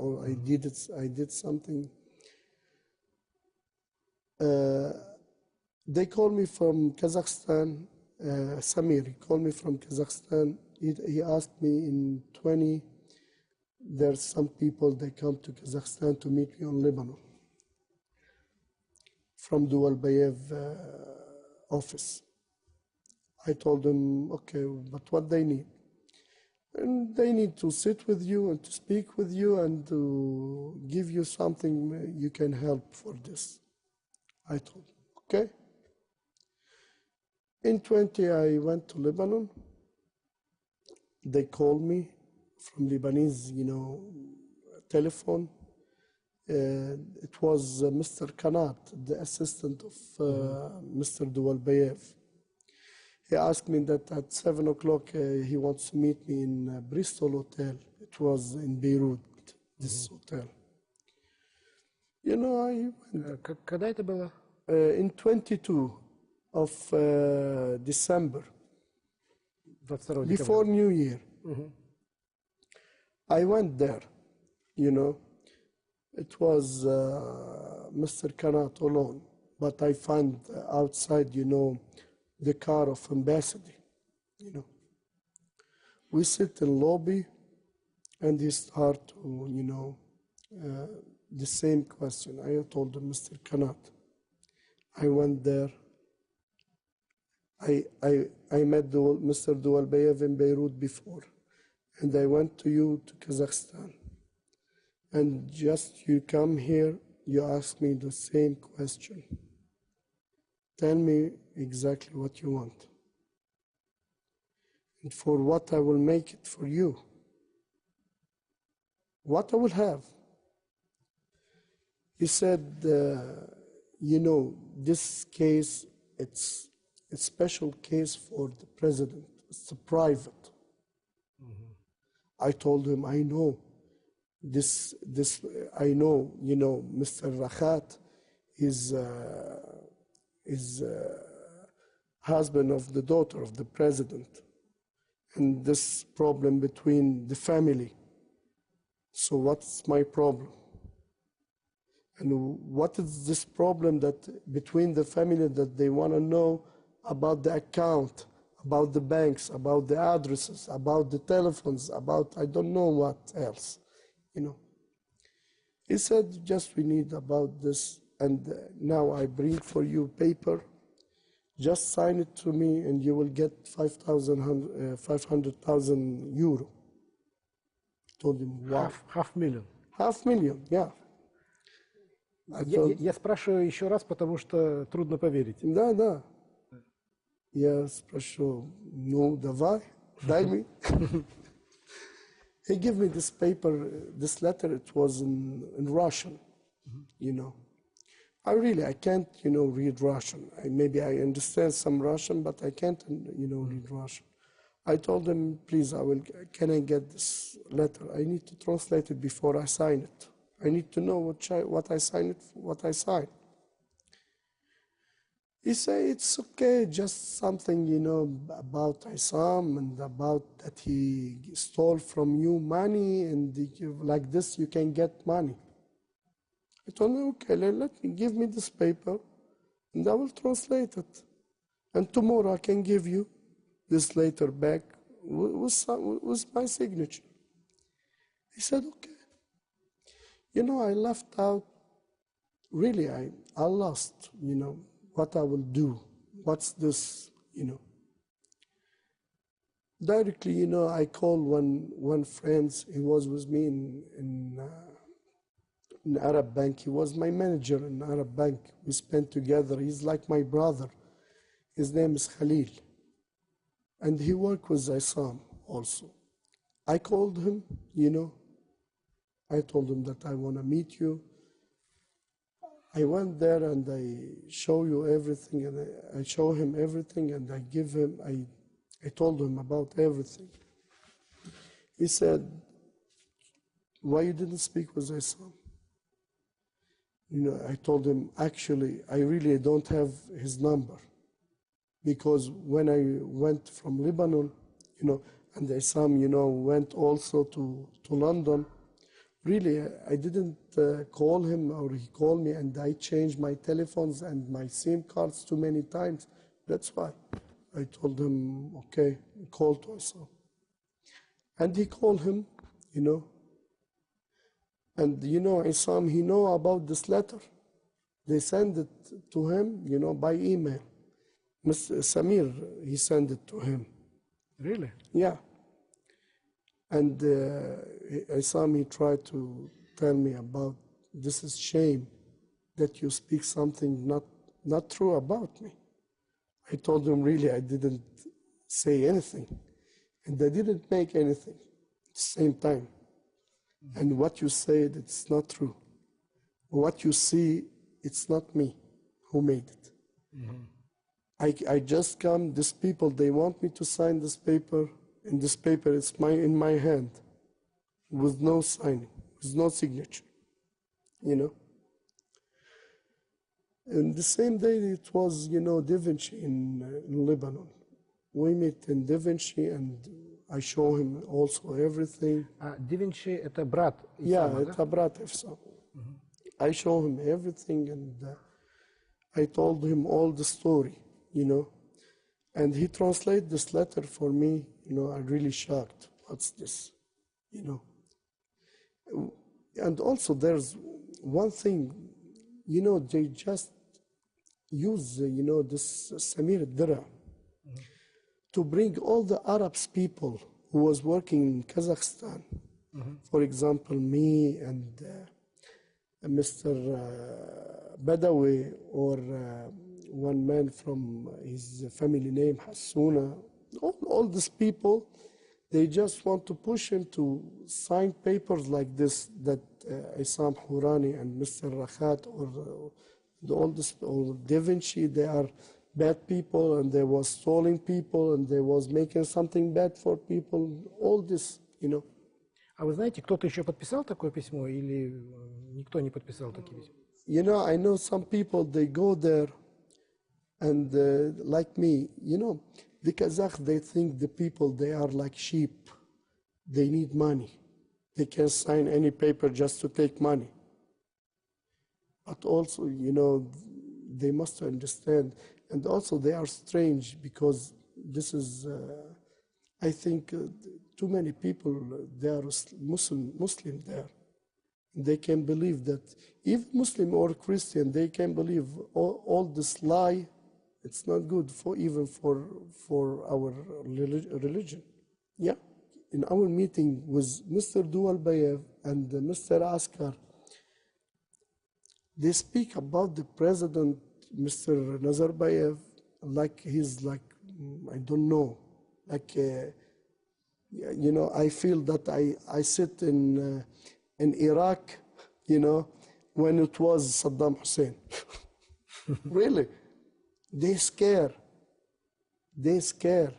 or I did something. They called me from Kazakhstan. Samir called me from Kazakhstan. He asked me in 20. There's some people, they come to Kazakhstan to meet me on Lebanon from Dualbayev office. I told them, okay, but what they need? And they need to sit with you and to speak with you and to give you something you can help for this. I told them, okay. In 20, I went to Lebanon. They called me from Lebanese, telephone. It was Mr. Kanat, the assistant of Mr. Dualbayev. He asked me that at 7 o'clock he wants to meet me in Bristol Hotel. It was in Beirut, this hotel. I went. Когда это было? In 22 of December, before New Year. I went there, It was Mr. Kanat alone, but I found outside, the car of ambassador, We sit in lobby, and he start to, the same question. I told him, Mr. Kanat, I went there. I met Mr. Dualbayev in Beirut before, and I went to you to Kazakhstan. And just you come here, you ask me the same question. Tell me exactly what you want. And for what I will make it for you. What I will have. He said, this case, it's a special case for the president. It's a private. I told him, I know. This I know, Mr. Rakhat is husband of the daughter of the president, and this problem between the family. So what's my problem? And what is this problem that between the family that they want to know about the account, about the banks, about the addresses, about the telephones, about I don't know what else. He said, just we need about this, and now I bring for you paper, just sign it to me and you will get 500,000 euro. I told him, wow. Half million. Half million, yeah. Я спрашиваю еще раз, потому что трудно поверить. Да. Я спрашиваю, давай, дай мне. He gave me this paper, this letter, it was in Russian, I can't, read Russian. Maybe I understand some Russian, but I can't, read Russian. I told him, please, can I get this letter? I need to translate it before I sign it. I need to know what I sign. He said, it's okay, just something, about Isam and about that he stole from you money and like this you can get money. I told him, okay, give me this paper and I will translate it. And tomorrow I can give you this letter back with my signature. He said, okay. I left out, really, I lost, what I will do, what's this, Directly, I called one friend, he was with me in Arab Bank. He was my manager in Arab Bank. We spent together, he's like my brother. His name is Khalil. And he worked with Isam also. I called him, I told him that I want to meet you. I went there and I show you everything, and I show him everything, and I give him, I told him about everything. He said, why you didn't speak with Isam? I told him, actually, I really don't have his number. Because when I went from Lebanon, and Isam, went also to London, Really, I didn't call him or he called me, and I changed my telephones and my SIM cards too many times. That's why I told him, okay, call to Isam. And he called him, you know. And you know, Isam, he know about this letter. They send it to him, you know, by email. Mr. Samir, he sent it to him. Really? Yeah. And Isam, he tried to tell me about this is shame that you speak something not true about me. I told him, really, I didn't say anything. And I didn't make anything at the same time. And what you said, it's not true. What you see, it's not me who made it. I just come, these people, they want me to sign this paper, and this paper is in my hand, with no signing, with no signature, you know. And the same day, it was, you know, Da Vinci in Lebanon. We met in Da Vinci, and I show him also everything. Да Винчи — это брат Yeah, Исама, да? it's a brat Ifsam. I show him everything, and I told him all the story, you know. And he translated this letter for me, you know. I'm really shocked. What's this, you know? And also there's one thing, you know, they just use, you know, this Samir Dira to bring all the Arabs people who was working in Kazakhstan. For example, me and Mr. Badawi, or one man from his family name, Hassuna. All these people, they just want to push him to sign papers like this, that Isam Hourani and Mr. Rakhat or Da Vinci, they are bad people, and they was stealing people, and they was making something bad for people, all this, you know. А вы знаете, кто-то еще подписал такое письмо или никто не подписал такие письма? You know, I know some people, they go there, and like me, you know, the Kazakhs, they think the people, they are like sheep. They need money. They can sign any paper just to take money. But also, you know, they must understand. And also they are strange, because this is, I think, too many people, they are Muslim there. They can believe that, even Muslim or Christian, they can believe all this lie. It's not good even for our religion. Yeah. In our meeting with Mr. Dualbayev and Mr. Askar, they speak about the president, Mr. Nazarbayev, like he's like, I don't know, like, you know, I feel that I sit in Iraq, you know, when it was Saddam Hussein. Really. They scare. They scare.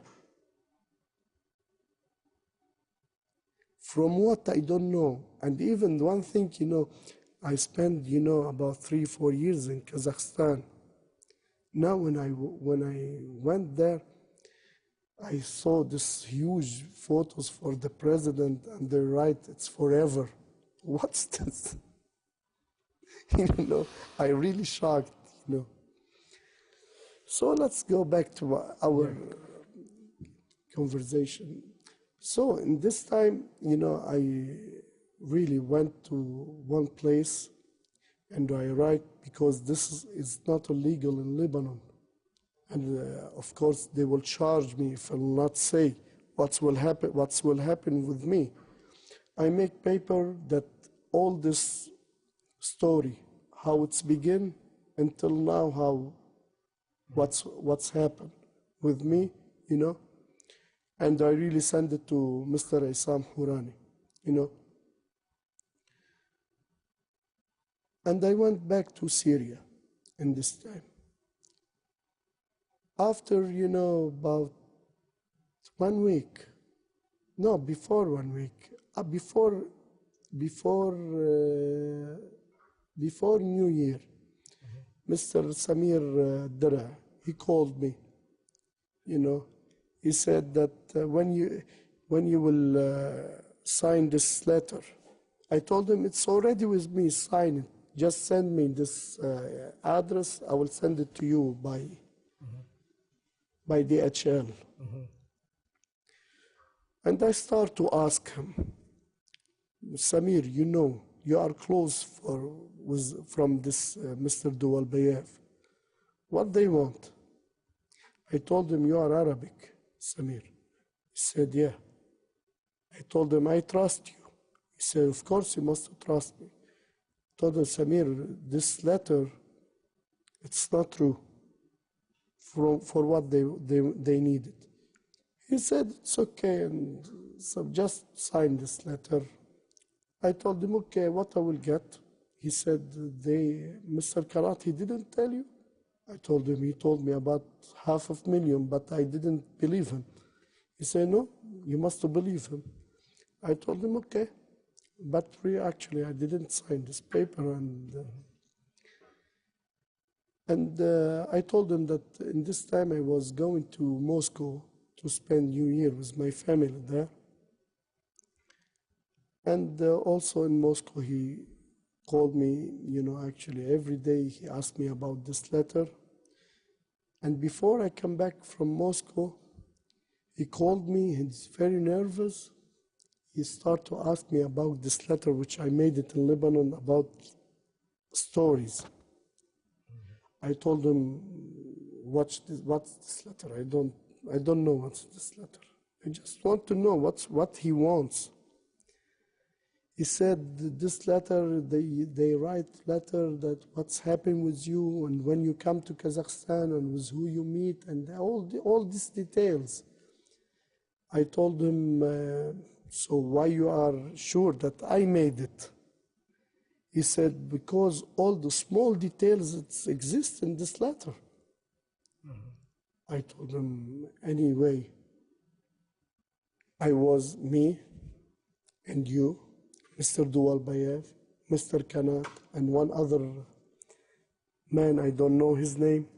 From what, I don't know. And even one thing, you know, I spent, you know, about 3-4 years in Kazakhstan. Now when I went there, I saw this huge photos for the president, and they write, it's forever. What's this? You know, I really shocked, you know. So let's go back to our conversation. So in this time, you know, I really went to one place, and I write, because this is not illegal in Lebanon. And of course, they will charge me if I will not say what will happen with me. I make paper that all this story, how it's begin until now, what's happened with me, you know. And I really send it to Mr. Isam Hourani, you know. And I went back to Syria in this time. After, you know, about 1 week, no, before 1 week, before New Year, Mr. Samir Dara, he called me, you know. He said that when you will sign this letter, I told him, it's already with me, sign it. Just send me this address, I will send it to you by DHL. And I start to ask him, Samir, you know, you are close from this Mr. Duwalbayev. What they want? I told him, you are Arabic, Samir. He said, yeah. I told him, I trust you. He said, of course you must trust me. I told him, Samir, this letter, it's not true for what they needed. He said, it's okay, and so just sign this letter. I told him, okay, what I will get? He said, Mr. Karat, he didn't tell you? I told him, he told me about $500,000, but I didn't believe him. He said, no, you must believe him. I told him, okay, but actually I didn't sign this paper, and I told him that in this time I was going to Moscow to spend New Year with my family there. And also in Moscow, he called me, you know, actually every day he asked me about this letter. And before I come back from Moscow, he called me, he's very nervous. He started to ask me about this letter, which I made it in Lebanon, about stories. I told him, what's this letter? I don't know what's this letter. I just want to know what he wants. He said, this letter, they write letter that what's happened with you and when you come to Kazakhstan and with who you meet and all these details. I told him, so why you are sure that I made it? He said, because all the small details that exist in this letter. I told him, anyway, I was me and you, Mr. Duwalbayev, Mr. Kanat, and one other man, I don't know his name.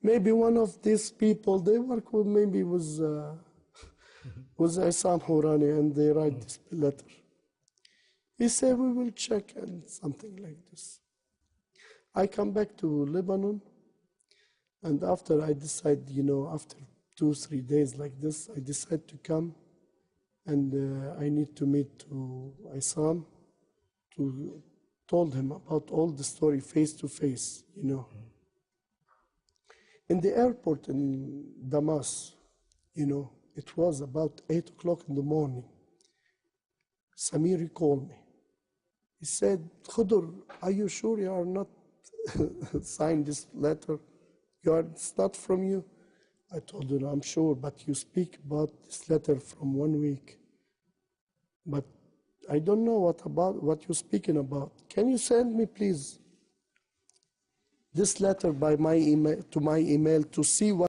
Maybe one of these people, they work with, maybe was Isam Hourani, and they write this letter. He said, we will check, and something like this. I come back to Lebanon, and after I decide, you know, after 2-3 days like this, I decide to come, and I need to meet to Isam, told him about all the story face to face, you know. In the airport in Damas, you know, it was about 8 o'clock in the morning. Samir called me. He said, Ходр, are you sure you are not signed this letter? It's not from you? I told him, I'm sure, but you speak about this letter from 1 week. But I don't know what you're speaking about. Can you send me, please, this letter by my email to see what